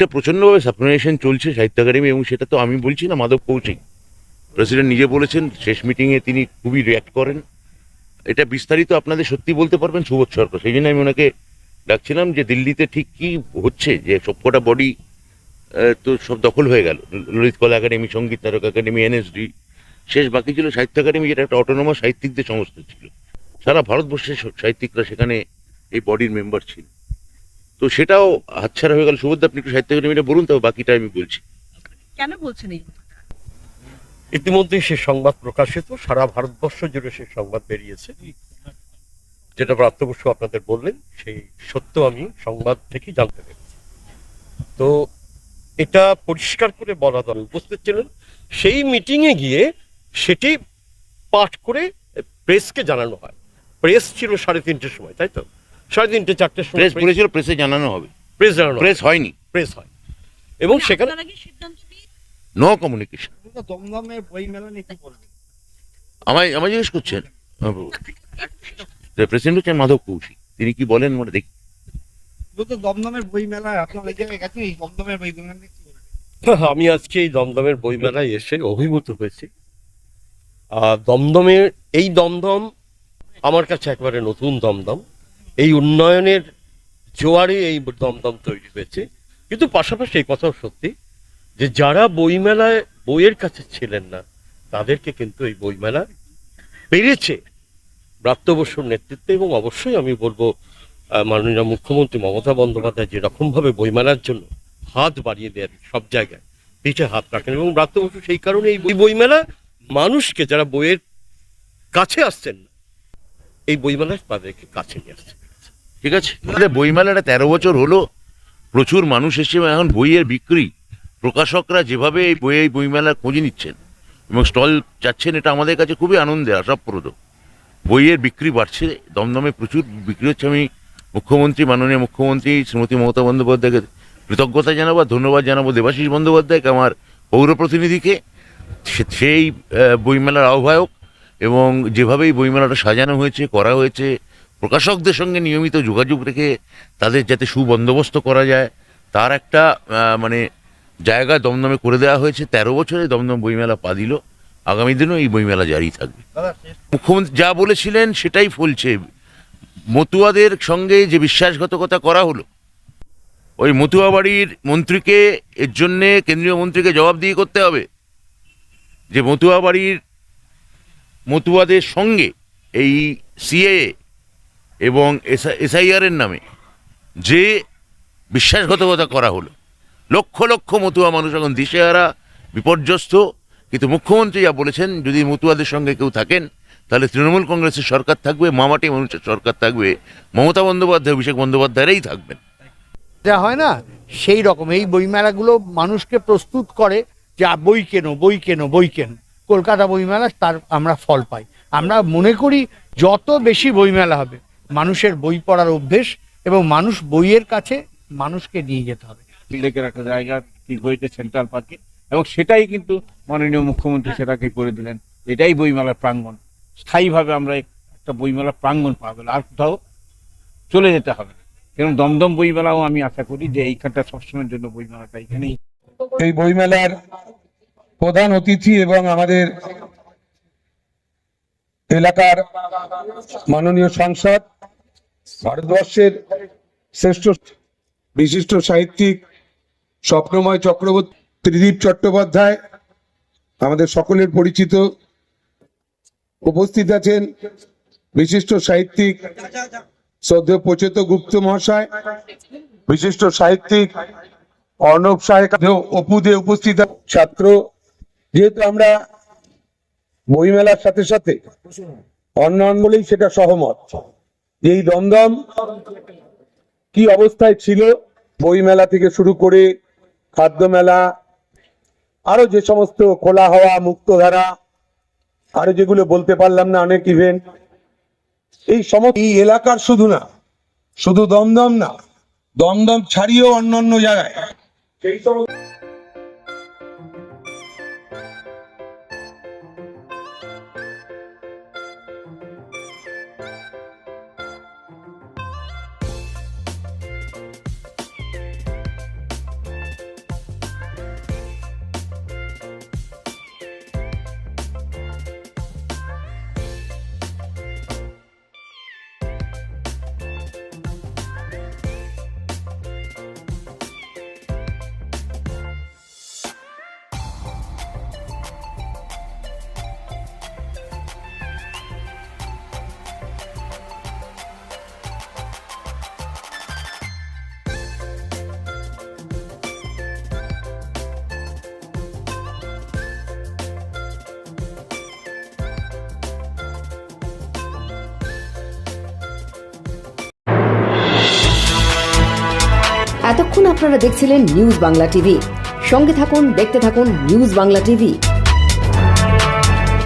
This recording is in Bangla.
একটা প্রচণ্ডভাবে সাপ্লিমেশন চলছে সাহিত্য একাডেমি, এবং সেটা তো আমি বলছি না, মাধব কৌশিক প্রেসিডেন্ট নিজে বলেছেন। শেষ মিটিংয়ে তিনি খুবই রিয়াক্ট করেন। এটা বিস্তারিত আপনাদের সত্যি বলতে পারবেন সুবোধ সরকার। সেই জন্য আমি ওনাকে ডাকছিলাম যে দিল্লিতে ঠিক কি হচ্ছে, যে সবকটা বডি তো সব দখল হয়ে গেল। ললিত কলা একাডেমি, সঙ্গীত নাটক একাডেমি, এনএসডি, শেষ বাকি ছিল সাহিত্য একাডেমি, যেটা একটা অটোনমাস সাহিত্যিকদের সংস্থা ছিল। সারা ভারতবর্ষের সাহিত্যিকরা সেখানে এই বডির মেম্বার ছিল। তো সেটাও হাতছাড়া হয়ে গেল। সুবোধ, আপনি একটু সাহিত্য একাডেমিটা বলুন, তবে বাকিটা আমি বলছি। কেন বলছেন এই? ইতিমধ্যে সে সংবাদ প্রকাশিত, সারা ভারতবর্ষ জুড়ে সে সংবাদ বেরিয়েছে। যেটা প্রাপ্ত বসু আপনাদের বললেন, সেই সত্য আমি সংবাদ থেকে জানতে পেরেছি। তো এটা পরিষ্কার করে বলা দরকার, উপস্থিত ছিলেন সেই মিটিংয়ে গিয়ে সেটি পাঠ করে প্রেসকে জানানো হয়। প্রেস ছিল 3:30টার সময়, তাই তো? 3:30 4টার সময় প্রেস বলেছিল প্রেসে জানানো হবে, প্রেস জানানো, প্রেস হয়নি, প্রেস হয়। এবং সেখানে আপনারা কি সিদ্ধান্ত নিয়ে নো কমিউনিকেশন। দমদমের বই মেলা নিয়ে কি বলবেন? আমায় জিজ্ঞেস করছেন? প্রেসিডেন্ট হচ্ছেন মাধব কৌশিক, তিনি কি বলেন আমরা দেখি। তো দমদমের বই মেলা আপনার এই জায়গায় গেছেন, এই দমদমের বই মেলা নিয়ে কি বলবেন? আমি আজকে এই দমদমের বইমেলায় এসে অভিভূত হয়েছি। দমদমের এই দমদম আমার কাছে একবারে নতুন দমদম। এই উন্নয়নের জোয়ারে এই দমদম তৈরি হয়েছে। কিন্তু পাশাপাশি এই কথাও সত্যি যে যারা বইমেলায় বইয়ের কাছে ছিলেন না, তাদেরকে কিন্তু এই বইমেলা পেরেছে ব্রাত্য বসুর নেতৃত্বে। এবং অবশ্যই আমি বলবো মাননীয় মুখ্যমন্ত্রী মমতা বন্দ্যোপাধ্যায় যেরকমভাবে বইমেলার জন্য হাত বাড়িয়ে দেন, সব জায়গায় পিঠে হাত রাখেন, এবং ব্রাত্য বসু সেই কারণে এই বইমেলা মানুষকে, যারা বইয়ের কাছে আসছেন না, এই বইমেলা তাদেরকে কাছে নিয়ে আসছে। ঠিক আছে, আমাদের বইমেলাটা 13 বছর হলো, প্রচুর মানুষ এসে এখন বইয়ের বিক্রি, প্রকাশকরা যেভাবে এই বইমেলার খোঁজ নিচ্ছেন এবং স্টল চাচ্ছেন, এটা আমাদের কাছে খুবই আনন্দের, আশাপ্রদ। বইয়ের বিক্রি বাড়ছে, দমদমে প্রচুর বিক্রি হচ্ছে। আমি মাননীয় মুখ্যমন্ত্রী শ্রীমতী মমতা বন্দ্যোপাধ্যায়কে কৃতজ্ঞতা জানাবো, ধন্যবাদ জানাবো দেবাশিস বন্দ্যোপাধ্যায়কে, আমার পৌর প্রতিনিধিকে, সেই বইমেলার আহ্বায়ক, এবং যেভাবে এই বইমেলাটা সাজানো হয়েছে, করা হয়েছে, প্রকাশকদের সঙ্গে নিয়মিত যোগাযোগ রেখে তাদের যাতে সুবন্দোবস্ত করা যায়, তার একটা মানে জায়গা দমদমে করে দেওয়া হয়েছে। 13 বছরে দমদম বইমেলা পা দিল, আগামী দিনেও এই বইমেলা জারি থাকবে। মুখ্যমন্ত্রী যা বলেছিলেন সেটাই ফলছে। মতুয়াদের সঙ্গে যে বিশ্বাসঘাতকতা করা হলো, ওই মতুয়া বাড়ির মন্ত্রীকে এর জন্যে কেন্দ্রীয় মন্ত্রীকে জবাবদিহি করতে হবে, যে মতুয়া বাড়ির মতুয়াদের সঙ্গে এই সিএএ এবং এসআইআর এর নামে যে বিশ্বাসঘাতকতা করা হলো। লক্ষ লক্ষ মতুয়া মানুষ এখন দিশেহারা, বিপর্যস্ত। কিন্তু মুখ্যমন্ত্রী যা বলেছেন, যদি মতুয়াদের সঙ্গে কেউ থাকেন তাহলে তৃণমূল কংগ্রেসের সরকার থাকবে, মামাটি মানুষের সরকার থাকবে, মমতা বন্দ্যোপাধ্যায়, অভিষেক বন্দ্যোপাধ্যায়রাই থাকবেন। যা হয় না, সেই রকম এই বইমেলাগুলো মানুষকে প্রস্তুত করে যে বই কেনো, বই কেনো, বই কেনো। কলকাতা বইমেলা তার আমরা ফল পাই। আমরা মনে করি যত বেশি বইমেলা হবে, মানুষের বই পড়ার অভ্যেস, এবং মানুষ বইয়ের কাছে মানুষকে নিয়ে যেতে হবে। লেকের একটা জায়গা ঠিক হয়েছে সেন্ট্রাল পার্কে, এবং সেটাই কিন্তু মাননীয় মুখ্যমন্ত্রী সেটাকে করে দিলেন। এটাই বইমেলার প্রাঙ্গণ। স্থায়ীভাবে আমরা একটা বইমেলার প্রাঙ্গণ পাবো, আর কোথাও চলে যেতে হবে। কারণ দমদম বইমেলাও আমি আশা করি যে এইখানটা সবসময়ের জন্য বইমেলাটা এখানেই। এই বইমেলার প্রধান অতিথি এবং আমাদের এলাকার মাননীয় সাংসদ, ভারতবর্ষের শ্রেষ্ঠ বিশিষ্ট সাহিত্যিক স্বপ্নময় চক্রবর্তী, ত্রিদীপ চট্টোপাধ্যায়, আমাদের সকলের পরিচিত। উপস্থিত আছেন বিশিষ্ট সাহিত্যিক শ্রদ্ধেয় প্রচেত গুপ্ত মহাশয়, বিশিষ্ট সাহিত্যিক অর্ণব সাহেব, অপু দে উপস্থিত, ছাত্র। যেহেতু আমরা বইমেলার সাথে সাথে অন্যান্য বলেই সেটা সহমত, এই দমদম কি অবস্থায় ছিল, বইমেলা থেকে শুরু করে খাদ্য মেলা, আরো যে সমস্ত খোলা হাওয়া, মুক্তধারা, আরো যেগুলো বলতে পারলাম না, অনেক ইভেন্ট, এই সমস্ত এই এলাকার শুধু না, শুধু দমদম না, দমদম ছাড়িয়েও অন্যান্য জায়গায় সেই সমস্ত এতক্ষণ আপনারা দেখছিলেন নিউজ বাংলা টিভি। সঙ্গে থাকুন, দেখতে থাকুন নিউজ বাংলা টিভি।